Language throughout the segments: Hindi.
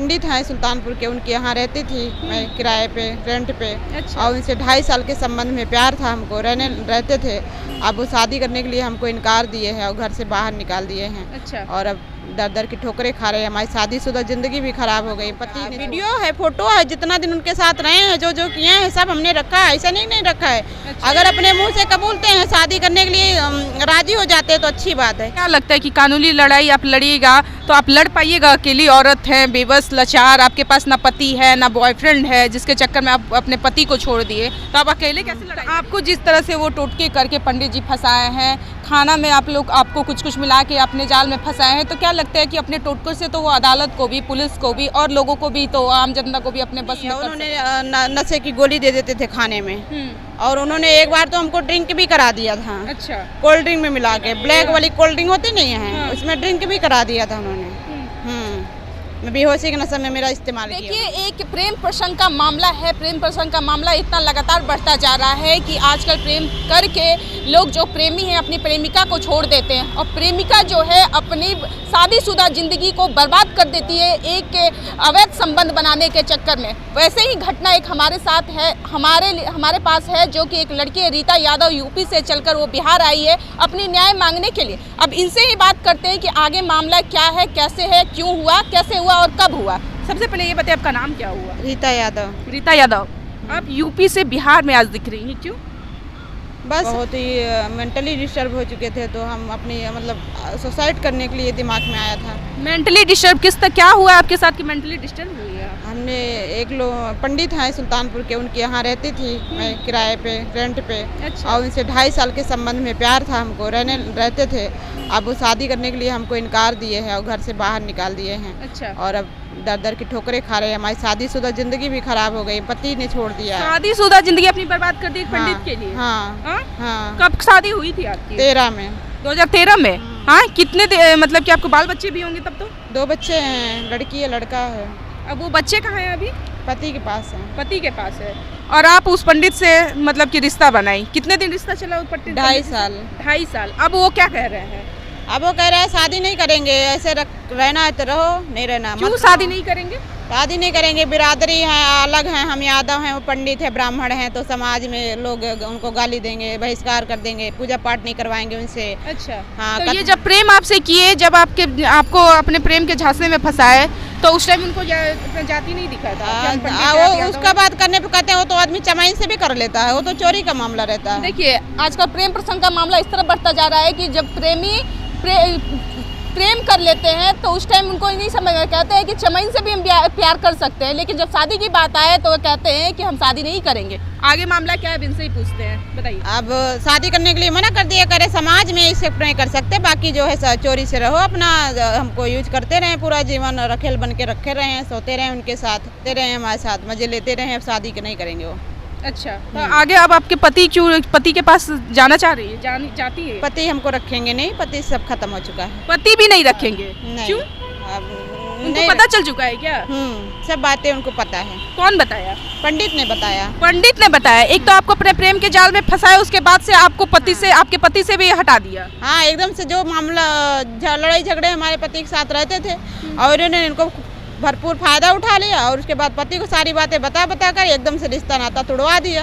पंडित हैं सुल्तानपुर के, उनके यहाँ रहती थी मैं किराए पे, रेंट पे। और उनसे 2.5 साल के संबंध में प्यार था हमको, रहते थे। अब वो शादी करने के लिए हमको इनकार दिए हैं और घर से बाहर निकाल दिए हैं। और अब दर दर की ठोकरें खा रहे हैं, हमारी शादीशुदा जिंदगी भी खराब हो गई। पति ने वीडियो है, फोटो है, जितना दिन उनके साथ रहे हैं, जो जो किए हैं सब हमने रखा है, ऐसा नहीं रखा है। अगर अपने मुंह से कबूलते हैं, शादी करने के लिए राजी हो जाते हैं तो अच्छी बात है। क्या लगता है कि कानूनी लड़ाई आप लड़िएगा तो आप लड़ पाइएगा? अकेली औरत हैं, बेबस, लाचार, आपके पास ना पति है ना बॉयफ्रेंड है, जिसके चक्कर में आप अपने पति को छोड़ दिए, तो आप अकेले कैसे लड़ाई? आपको जिस तरह से वो टोटके करके पंडित जी फंसाए हैं, खाना में आपको कुछ मिला के अपने जाल में फंसाए हैं, तो क्या लगता है कि अपने टोटकों से तो वो अदालत को भी, पुलिस को भी और लोगों को भी, तो आम जनता को भी अपने बस में उन्होंने नशे की गोली दे देते थे खाने में। और उन्होंने एक बार तो हमको ड्रिंक भी करा दिया था। अच्छा। कोल्ड ड्रिंक में मिला के, ब्लैक वाली कोल्ड ड्रिंक होती नहीं है, उसमें ड्रिंक भी करा दिया था उन्होंने। मैं बेहोशी के नशे में मेरा इस्तेमाल किया। देखिए, एक प्रेम प्रसंग का मामला है। प्रेम प्रसंग का मामला इतना लगातार बढ़ता जा रहा है कि आजकल प्रेम करके लोग जो प्रेमी हैं अपनी प्रेमिका को छोड़ देते हैं, और प्रेमिका जो है अपनी शादीशुदा जिंदगी को बर्बाद कर देती है एक अवैध संबंध बनाने के चक्कर में। वैसे ही घटना एक हमारे साथ है, हमारे पास है, जो कि एक लड़की है रीता यादव, यूपी से चलकर वो बिहार आई है अपनी न्याय मांगने के लिए। अब इनसे ही बात करते हैं कि आगे मामला क्या है, कैसे है, क्यों हुआ, कैसे हुआ और कब हुआ। सबसे पहले ये बताइए, आपका नाम क्या हुआ? रीता यादव। रीता यादव, आप यूपी से बिहार में आज दिख रही हैं, क्यों? बस बहुत ही मेंटली डिस्टर्ब हो चुके थे, तो हम अपनी सुसाइड करने के लिए दिमाग में आया था। मेंटली डिस्टर्ब क्या हुआ आपके साथ कि मेंटली डिस्टर्ब हुई है? हमने एक पंडित हैं सुल्तानपुर के, उनके यहाँ रहती थी मैं किराए पे, रेंट पे। और उनसे 2.5 साल के संबंध में प्यार था हमको, रहते थे। अब वो शादी करने के लिए हमको इनकार दिए हैं और घर से बाहर निकाल दिए हैं। और अब दर दर की ठोकरें खा रहे हैं, हमारी शादीशुदा जिंदगी भी खराब हो गई, पति ने छोड़ दिया। शादीशुदा जिंदगी अपनी बर्बाद कर दी एक पंडित के लिए? हाँ। कब शादी हुई थी आपकी? 13 में। 2013 में? हाँ। कितने मतलब कि आपको बाल बच्चे भी होंगे तब तो? 2 बच्चे हैं, लड़की है लड़का है। अब वो बच्चे कहाँ हैं अभी? पति के पास है। पति के पास है। और आप उस पंडित से मतलब कि रिश्ता बनाई, कितने दिन रिश्ता चला उस पंडित? 2.5 साल। 2.5 साल। अब वो क्या कह रहे हैं? अब वो कह रहा है शादी नहीं करेंगे, ऐसे रहना है तो रहो, नहीं रहना। क्यों शादी नहीं करेंगे? शादी नहीं करेंगे, बिरादरी है अलग है, हम यादव हैं, वो पंडित है, ब्राह्मण हैं, तो समाज में लोग उनको गाली देंगे, बहिष्कार कर देंगे, पूजा पाठ नहीं करवाएंगे उनसे। अच्छा। हाँ। तो ये जब प्रेम आपसे किए, जब आपको अपने प्रेम के झांसे में फंसाए, तो उस टाइम उनको जाति नहीं दिखा था? वो उसका बात करने पे कहते हैं वो तो आदमी चमाइन से भी कर लेता है, वो तो चोरी का मामला रहता है। देखिए, आजकल प्रेम प्रसंग का मामला इस तरह बढ़ता जा रहा है कि जब प्रेमी प्रेम कर लेते हैं तो उस टाइम उनको नहीं समझ में, कहते हैं कि चमाइन से भी हम प्यार कर सकते हैं, लेकिन जब शादी की बात आए तो वो कहते हैं कि हम शादी नहीं करेंगे। आगे मामला क्या है, इनसे ही पूछते हैं, बताइए। अब शादी करने के लिए मना कर दिया, करे समाज में एक्सेप्ट नहीं कर सकते, बाकी जो है चोरी से रहो, अपना हमको यूज करते रहे पूरा जीवन, रखेल बन के रखे रहे हैं, सोते रहे उनके साथ, ते रहे हमारे साथ, मजे लेते रहे। अब शादी के नहीं करेंगे वो। अच्छा। तो आगे अब आपके पति के पास जाना चाह रही है, चाहती है? पति हमको रखेंगे नहीं, पति सब खत्म हो चुका है। पति भी नहीं रखेंगे? क्यों? उनको पता चल चुका है क्या? सब बातें उनको पता है। कौन बताया? पंडित ने बताया। पंडित ने बताया। एक तो आपको अपने प्रेम के जाल में फंसाया, उसके बाद से आपको आपके पति से भी हटा दिया। हाँ, एकदम से जो मामला लड़ाई झगड़े हमारे पति के साथ रहते थे और इन्होंने इनको भरपूर फायदा उठा लिया, और उसके बाद पति को सारी बातें बता कर एकदम से रिश्ता नाता तोड़वा दिया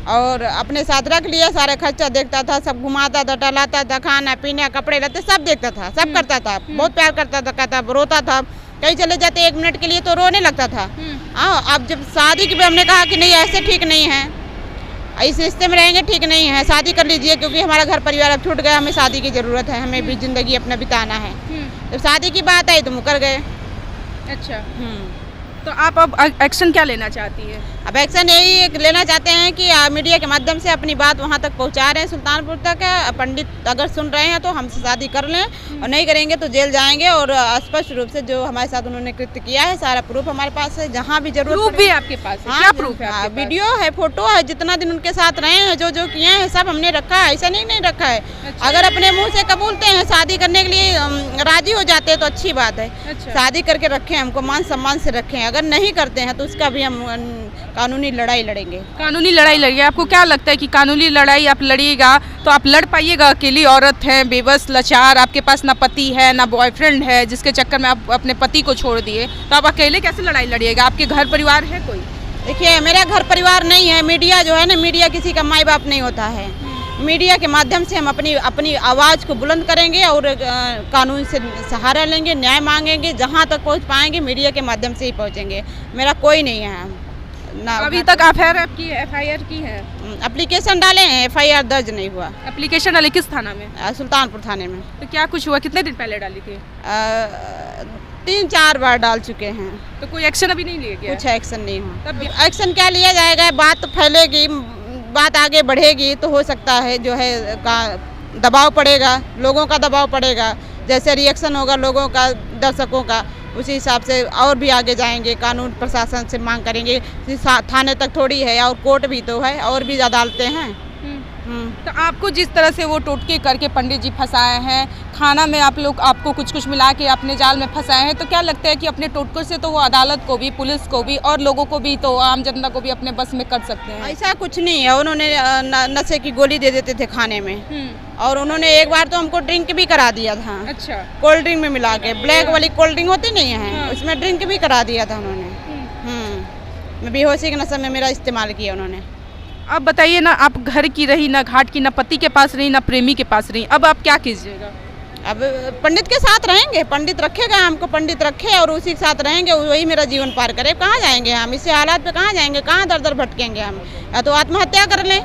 और अपने साथ रख लिया। सारे खर्चा देखता था, सब घुमाता था, टहलाता था, खाना पीना कपड़े लत्ते सब देखता था, सब करता था, बहुत प्यार करता था, कहता रोता था, कहीं चले जाते 1 मिनट के लिए तो रोने लगता था। अब जब शादी की हमने कहा कि नहीं ऐसे ठीक नहीं है, इस रिश्ते में रहेंगे ठीक नहीं है, शादी कर लीजिए, क्योंकि हमारा घर परिवार अब छूट गया, हमें शादी की जरूरत है, हमें भी जिंदगी अपना बिताना है। जब शादी की बात आई तो मुकर गए। अच्छा। तो आप अब एक्शन क्या लेना चाहती है? अब एक्शन यही लेना चाहते हैं कि मीडिया के माध्यम से अपनी बात वहाँ तक पहुँचा रहे हैं, सुल्तानपुर तक। पंडित अगर सुन रहे हैं तो हमसे शादी कर लें, और नहीं करेंगे तो जेल जाएंगे। और स्पष्ट रूप से जो हमारे साथ उन्होंने कृत्य किया है, सारा प्रूफ हमारे पास है, जहाँ भी जरूरत प्रूफ भी आपके पास है? क्या प्रूफ है? वीडियो है, फोटो है, जितना दिन उनके साथ रहे हैं, जो जो किए हैं सब हमने रखा है, ऐसा नहीं रखा है। अगर अपने मुँह से कबूलते हैं, शादी करने के लिए राजी हो जाते हैं तो अच्छी बात है। शादी करके रखें, हमको मान सम्मान से रखें। अगर नहीं करते हैं तो उसका भी हम कानूनी लड़ाई लड़ेंगे। कानूनी लड़ाई लड़िए। आपको क्या लगता है कि कानूनी लड़ाई आप लड़िएगा तो आप लड़ पाइएगा? अकेली औरत हैं, बेबस, लाचार, आपके पास ना पति है ना बॉयफ्रेंड है, जिसके चक्कर में आप अपने पति को छोड़ दिए, तो आप अकेले कैसे लड़ाई लड़िएगा? आपके घर परिवार है कोई? देखिए, मेरा घर परिवार नहीं है। मीडिया जो है ना, मीडिया किसी का माई बाप नहीं होता है। मीडिया के माध्यम से हम अपनी आवाज़ को बुलंद करेंगे और कानून से सहारा लेंगे, न्याय मांगेंगे। जहाँ तक पहुँच पाएंगे मीडिया के माध्यम से ही पहुँचेंगे। मेरा कोई नहीं है ना। अभी तक FIR की है? एप्लीकेशन डाले हैं, FIR दर्ज नहीं हुआ। एप्लीकेशन डाली किस थाना में? सुल्तानपुर थाने में। तो क्या कुछ हुआ? कितने दिन पहले डाली थी? 3-4 बार डाल चुके हैं। तो कोई एक्शन अभी नहीं लिया गया? कुछ एक्शन नहीं हुआ। तब एक्शन क्या लिया जाएगा? बात तो फैलेगी, बात आगे बढ़ेगी तो हो सकता है जो है दबाव पड़ेगा, लोगों का दबाव पड़ेगा। जैसे रिएक्शन होगा लोगों का, दर्शकों का, उसी हिसाब से और भी आगे जाएंगे। कानून प्रशासन से मांग करेंगे। थाने तक थोड़ी है, और कोर्ट भी तो है, और भी अदालतें हैं। तो आपको जिस तरह से वो टोटके करके पंडित जी फंसाए हैं, खाना में आपको कुछ मिला के अपने जाल में फंसाए हैं, तो क्या लगता है कि अपने टोटकों से तो वो अदालत को भी, पुलिस को भी और लोगों को भी, तो आम जनता को भी अपने बस में कर सकते हैं? ऐसा कुछ नहीं है। उन्होंने नशे की गोली दे देते थे खाने में, और उन्होंने एक बार तो हमको ड्रिंक भी करा दिया था। अच्छा। कोल्ड ड्रिंक में मिला के, ब्लैक वाली कोल्ड ड्रिंक होती नहीं है, उसमें ड्रिंक भी करा दिया था उन्होंने। बेहोशी के नशे में मेरा इस्तेमाल किया उन्होंने। अब बताइए ना, आप घर की रही, ना घाट की, ना पति के पास रही, ना प्रेमी के पास रही, अब आप क्या कीजिएगा? अब पंडित के साथ रहेंगे। पंडित रखेगा हमको, पंडित रखे और उसी के साथ रहेंगे, वही मेरा जीवन पार करे। कहाँ जाएंगे हम? इसी हालात पे कहाँ जाएंगे? कहाँ दर दर भटकेंगे हम? या तो आत्महत्या कर लें,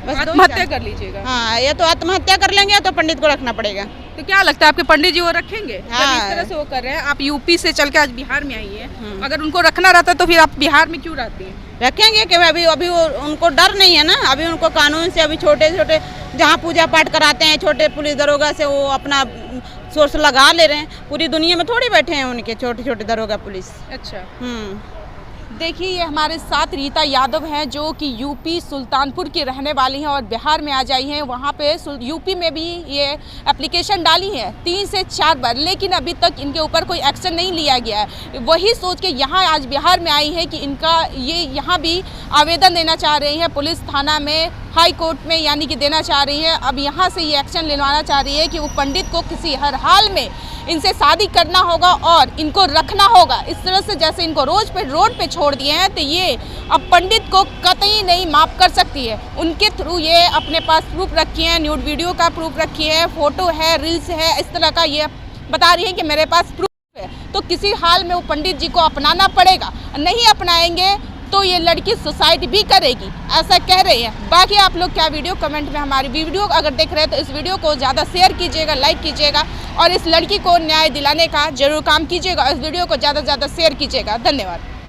बस आत्महत्या कर लीजिएगा। हाँ, या तो आत्महत्या कर लेंगे या तो पंडित को रखना पड़ेगा। तो क्या लगता है आपके पंडित जी वो रखेंगे? हाँ। इस तरह से वो कर रहे हैं। आप यूपी से चल के आज बिहार में आई हैं, अगर उनको रखना रहता तो फिर आप बिहार में क्यों रहती हैं? रखेंगे कि अभी उनको डर नहीं है ना। अभी उनको कानून से, अभी छोटे छोटे जहाँ पूजा पाठ कराते हैं छोटे पुलिस दरोगा से, वो अपना सोर्स लगा ले रहे हैं। पूरी दुनिया में थोड़ी बैठे हैं उनके छोटे छोटे दरोगा पुलिस। अच्छा। देखिए, ये हमारे साथ रीता यादव हैं, जो कि यूपी सुल्तानपुर की रहने वाली हैं और बिहार में आज आई हैं। वहाँ पे यूपी में भी ये एप्लीकेशन डाली है 3 से 4 बार, लेकिन अभी तक इनके ऊपर कोई एक्शन नहीं लिया गया है। वही सोच के यहाँ आज बिहार में आई है कि इनका ये यहाँ भी आवेदन देना चाह रही हैं पुलिस थाना में, हाई कोर्ट में, यानी कि देना चाह रही हैं। अब यहाँ से ये एक्शन लेवाना चाह रही है कि वो पंडित को किसी हर हाल में इनसे शादी करना होगा और इनको रखना होगा। इस तरह से जैसे इनको रोड पे छोड़ दिए हैं, तो ये अब पंडित को कतई नहीं माफ़ कर सकती है। उनके थ्रू ये अपने पास प्रूफ रखी है, न्यूड वीडियो का प्रूफ रखी है, फोटो है, रील्स है, इस तरह का ये बता रही है कि मेरे पास प्रूफ है। तो किसी हाल में वो पंडित जी को अपनाना पड़ेगा, नहीं अपनाएंगे तो ये लड़की सुसाइड भी करेगी, ऐसा कह रही है। बाकी आप लोग क्या वीडियो कमेंट में हमारी वीडियो अगर देख रहे हैं तो इस वीडियो को ज़्यादा शेयर कीजिएगा, लाइक कीजिएगा और इस लड़की को न्याय दिलाने का जरूर काम कीजिएगा। इस वीडियो को ज़्यादा से ज़्यादा शेयर कीजिएगा। धन्यवाद।